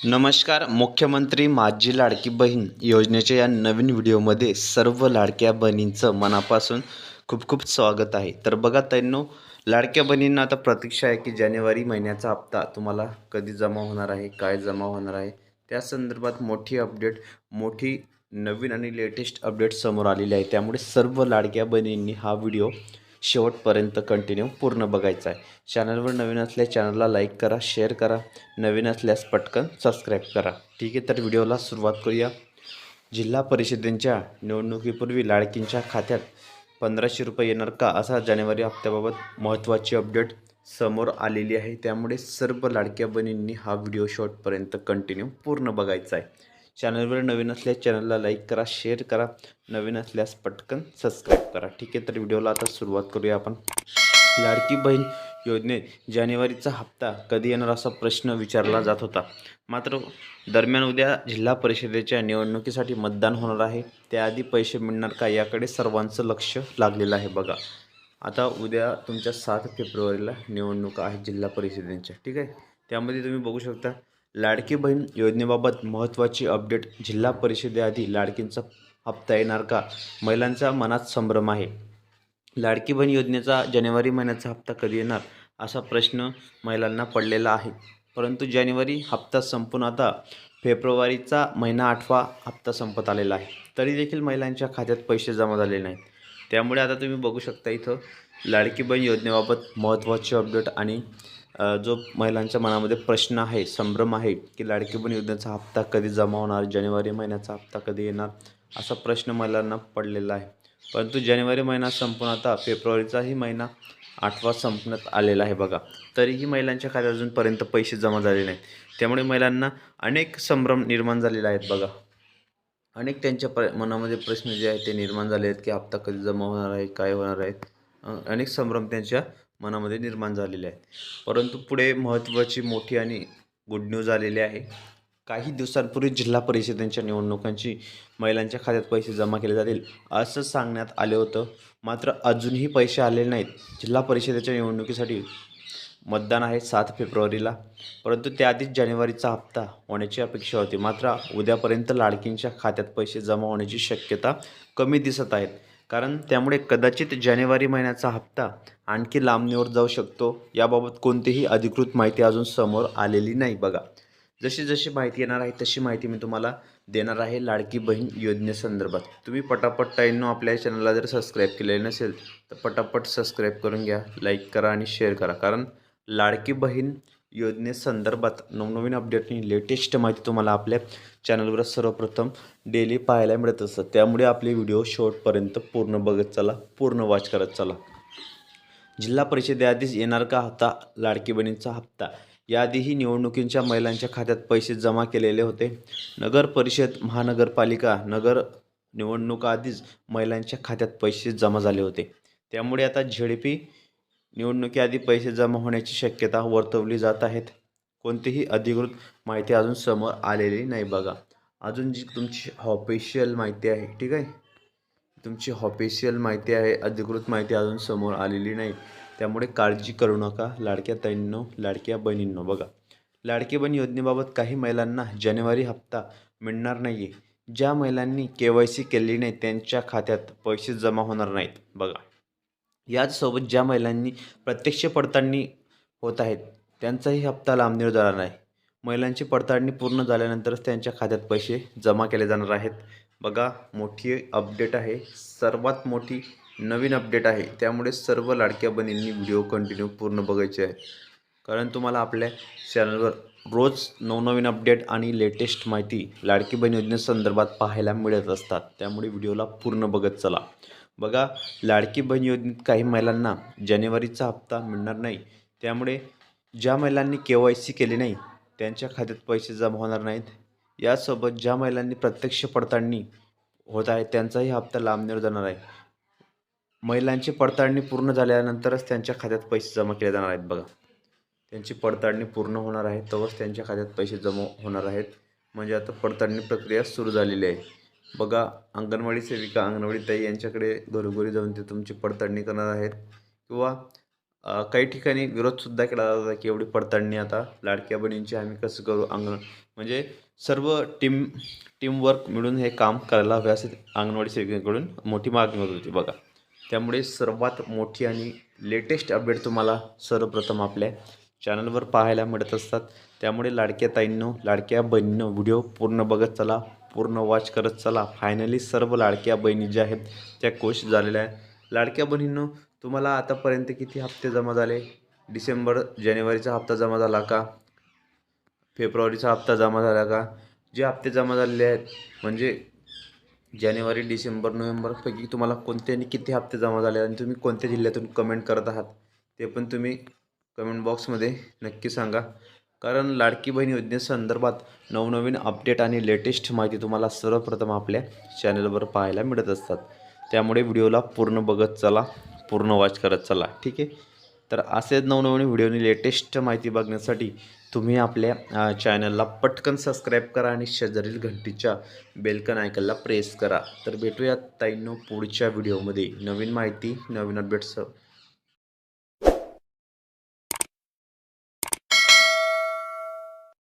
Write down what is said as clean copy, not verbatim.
नमस्कार. मुख्यमंत्री माझी लाडकी बहीण योजनेच्या या नवीन व्हिडिओमध्ये सर्व लाडक्या बहिणींचं मनापासून खूप खूप स्वागत आहे. तर बघा ताईंनो, लाडक्या बहिणींना आता प्रतीक्षा आहे की जानेवारी महिन्याचा हप्ता तुम्हाला कधी जमा होणार आहे, काय जमा होणार आहे, त्या संदर्भात मोठी अपडेट, मोठी नवीन आणि लेटेस्ट अपडेट समोर आलेली आहे. त्यामुळे सर्व लाडक्या बहिणींनी हा व्हिडिओ शेवटपर्यंत कंटिन्यू पूर्ण बघायचा आहे. चॅनलवर नवीन असल्यास चॅनलला लाईक करा, शेअर करा, नवीन असल्यास पटकन सबस्क्राईब करा. ठीक आहे, तर व्हिडिओला सुरुवात करूया. जिल्हा परिषदेच्या निवडणुकीपूर्वी लाडकींच्या खात्यात 1500 रुपये येणार का, असा जानेवारी हप्त्याबाबत महत्त्वाची अपडेट समोर आलेली आहे. त्यामुळे सर्व लाडक्या बहिणींनी हा व्हिडिओ शेवटपर्यंत कंटिन्यू पूर्ण बघायचा आहे. चॅनलवर नवीन असल्यास चॅनलला लाईक करा, शेअर करा, नवीन असल्यास पटकन सबस्क्राईब करा. ठीक आहे, तर व्हिडिओला आता सुरुवात करूया आपण. लाडकी बहीण योजनेत जानेवारीचा हप्ता कधी येणार असा प्रश्न विचारला जात होता. मात्र दरम्यान उद्या जिल्हा परिषदेच्या निवडणुकीसाठी मतदान होणार आहे. त्याआधी पैसे मिळणार का, याकडे सर्वांचं लक्ष लागलेलं आहे. बघा, आता उद्या तुमच्या 7 फेब्रुवारीला निवडणुका आहेत जिल्हा परिषदेच्या. ठीक आहे, त्यामध्ये तुम्ही बघू शकता लाडकी बहीण योजनेबाबत महत्त्वाची अपडेट. जिल्हा परिषदेआधी लाडकींचा हप्ता येणार का, महिलांच्या मनात संभ्रम आहे. लाडकी बहीण योजनेचा जानेवारी महिन्याचा हप्ता कधी येणार असा प्रश्न महिलांना पडलेला आहे. परंतु जानेवारी हप्ता संपून आता फेब्रुवारीचा महिना 8वा हप्ता संपत आलेला आहे. तरी देखील महिलांच्या खात्यात पैसे जमा झालेले नाहीत. त्यामुळे आता तुम्ही बघू शकता इथं लाडकी बहीण योजनेबाबत महत्त्वाची अपडेट आणि जो महिलांच्या मनामध्ये प्रश्न आहे, संभ्रम आहे की लाडकी बहीण योजनेचा हप्ता कधी जमा होणार, जानेवारी महिन्याचा हप्ता कधी येणार, असा प्रश्न महिलांना पडलेला आहे. परंतु जानेवारी महिना संपून आता फेब्रुवारीचाही महिना 8वा संपण्यात आलेला आहे. बघा, तरीही महिलांच्या खात्यात अजूनपर्यंत पैसे जमा झाले नाहीत. त्यामुळे महिलांना अनेक संभ्रम निर्माण झालेले आहेत. बघा, अनेक त्यांच्या मनामध्ये प्रश्न जे आहेत ते निर्माण झाले आहेत की हप्ता कधी जमा होणार आहे, काय होणार आहे. अनेक संभ्रम त्यांच्या मनामध्ये निर्माण झालेले आहेत. परंतु पुढे महत्त्वाची मोठी आणि गुड न्यूज आलेली आहे. काही दिवसांपूर्वी जिल्हा परिषदेच्या निवडणुकांची महिलांच्या खात्यात पैसे जमा केले जातील असं सांगण्यात आले होतं. मात्र अजूनही पैसे आलेले नाहीत. जिल्हा परिषदेच्या निवडणुकीसाठी मतदान आहे 7 फेब्रुवारीला, परंतु त्याआधीच जानेवारीचा हप्ता होण्याची अपेक्षा होती. मात्र उद्यापर्यंत लाडकींच्या खात्यात पैसे जमा होण्याची शक्यता कमी दिसत आहेत. कारण त्यामुळे कदाचित जानेवारी महिन्याचा हप्ता आणखी लांबणीवर जाऊ शकतो. याबाबत कोणतीही अधिकृत माहिती अजून समोर आलेली नाही. बघा, जशी जशी माहिती येणार आहे तशी माहिती मी तुम्हाला देणार आहे लाडकी बहीण योजनेसंदर्भात. तुम्ही पटापट ताईंनो आपल्या चॅनलला जर सबस्क्राईब केले नसेल तर पटापट सबस्क्राईब करून घ्या, लाईक करा आणि शेअर करा. कारण लाडकी बहीण योजनेसंदर्भात नवनवीन अपडेटनी लेटेस्ट माहिती तुम्हाला आपल्या चॅनलवर सर्वप्रथम डेली पाहायला मिळत असतं. त्यामुळे आपले व्हिडिओ शेवटपर्यंत पूर्ण बघत चला, पूर्ण वॉच करत चला. जिल्हा परिषदेआधीच येणार का होता लाडकी बहिणींचा हप्ता? याआधीही निवडणुकींच्या महिलांच्या खात्यात पैसे जमा केलेले होते. नगर परिषद, महानगरपालिका, नगर निवडणुकाआधीच महिलांच्या खात्यात पैसे जमा झाले होते. त्यामुळे आता झेडपी निवडणुकीआधी पैसे जमा होण्याची शक्यता वर्तवली जात आहेत. कोणतीही अधिकृत माहिती अजून समोर आलेली नाही. बघा, अजून जी तुमची ऑफिशियल माहिती आहे, ठीक आहे, तुमची ऑफिशियल माहिती आहे, अधिकृत माहिती अजून समोर आलेली नाही. त्यामुळे काळजी करू नका लाडक्या ताईंनो, लाडक्या बहिणींनो. बघा, लाडकी बहीण योजनेबाबत काही महिलांना जानेवारी हप्ता मिळणार नाही आहे. ज्या महिलांनी KYC केली नाही त्यांच्या खात्यात पैसे जमा होणार नाहीत. बघा, याचसोबत ज्या महिलांनी प्रत्यक्ष पडताळणी होत आहेत त्यांचाही हप्ता लांबणीवर जाणार नाही. महिलांची पडताळणी पूर्ण झाल्यानंतरच त्यांच्या खात्यात पैसे जमा केले जाणार आहेत. बघा, मोठी अपडेट आहे, सर्वात मोठी नवीन अपडेट आहे. त्यामुळे सर्व लाडक्या बहिणींनी व्हिडिओ कंटिन्यू पूर्ण बघायचे आहे. कारण तुम्हाला आपल्या चॅनलवर रोज नवनवीन अपडेट आणि लेटेस्ट माहिती लाडकी बहीण योजनेसंदर्भात पाहायला मिळत असतात. त्यामुळे व्हिडिओला पूर्ण बघत चला. बघा, लाडकी बहीण योजनेत काही महिलांना जानेवारीचा हप्ता मिळणार नाही. त्यामुळे ज्या महिलांनी KYC केले नाही त्यांच्या खात्यात पैसे जमा होणार नाहीत. यासोबत ज्या महिलांनी प्रत्यक्ष पडताळणी होत आहे त्यांचाही हप्ता लांबणीवर जाणार आहे. महिलांची पडताळणी पूर्ण झाल्यानंतरच त्यांच्या खात्यात पैसे जमा केले जाणार आहेत. बघा, त्यांची पडताळणी पूर्ण होणार आहे तेव्हाच त्यांच्या खात्यात पैसे जमा होणार आहेत. म्हणजे आता पडताळणी प्रक्रिया सुरू झालेली आहे. बघा, अंगणवाडी सेविका, अंगणवाडी ताई यांच्याकडे घरोघरी जाऊन ते तुमची पडताळणी करणार आहेत. किंवा काही ठिकाणी विरोधसुद्धा केला जातो की एवढी पडताळणी आता लाडक्या बहिणींची आम्ही कसं करू म्हणजे सर्व टीमवर्क मिळून हे काम करायला हवे असे अंगणवाडी सेविकेकडून मोठी मागणी होत होती बघा. त्यामुळे सर्वात मोठी आणि लेटेस्ट अपडेट तुम्हाला सर्वप्रथम आपल्या चॅनलवर पाहायला मिळत असतात. त्यामुळे लाडक्या ताईंनो, लाडक्या बहिणींनो, व्हिडिओ पूर्ण बघत चला, पूर्ण वॉच करत चला. फायनली सर्व लाडक्या बहिणी ज्या आहेत त्या खुश झालेल्या आहेत. लाडक्या बहिणींनो, तुम्हाला आतापर्यंत किती हप्ते जमा झाले? डिसेंबर जानेवारीचा हप्ता जमा झाला का? फेब्रुवारीचा हप्ता जमा झाला का? जे हप्ते जमा झालेले आहेत म्हणजे जानेवारी, डिसेंबर, नोव्हेंबरपैकी तुम्हाला कोणते आणि किती हप्ते जमा झाले आणि तुम्ही कोणत्या जिल्ह्यातून कमेंट करत आहात ते पण तुम्ही कमेंट बॉक्समध्ये नक्की सांगा. कारण लाडकी बहीण योजनेसंदर्भात नवनवीन अपडेट आणि लेटेस्ट माहिती तुम्हाला सर्वप्रथम आपल्या चॅनलवर पाहायला मिळत असतात. त्यामुळे व्हिडिओला पूर्ण बघत चला, पूर्ण वॉच करत चला, ठीक आहे. तर असेच नवनवीन व्हिडिओनी लेटेस्ट माहिती बघण्यासाठी तुम्ही आपल्या चॅनलला पटकन सबस्क्राईब करा आणि शेजारील घंटीच्या बेलकन आयकनला प्रेस करा. तर भेटूयात ताईंनो पुढच्या व्हिडिओमध्ये नवीन माहिती, नवीन अपडेट्स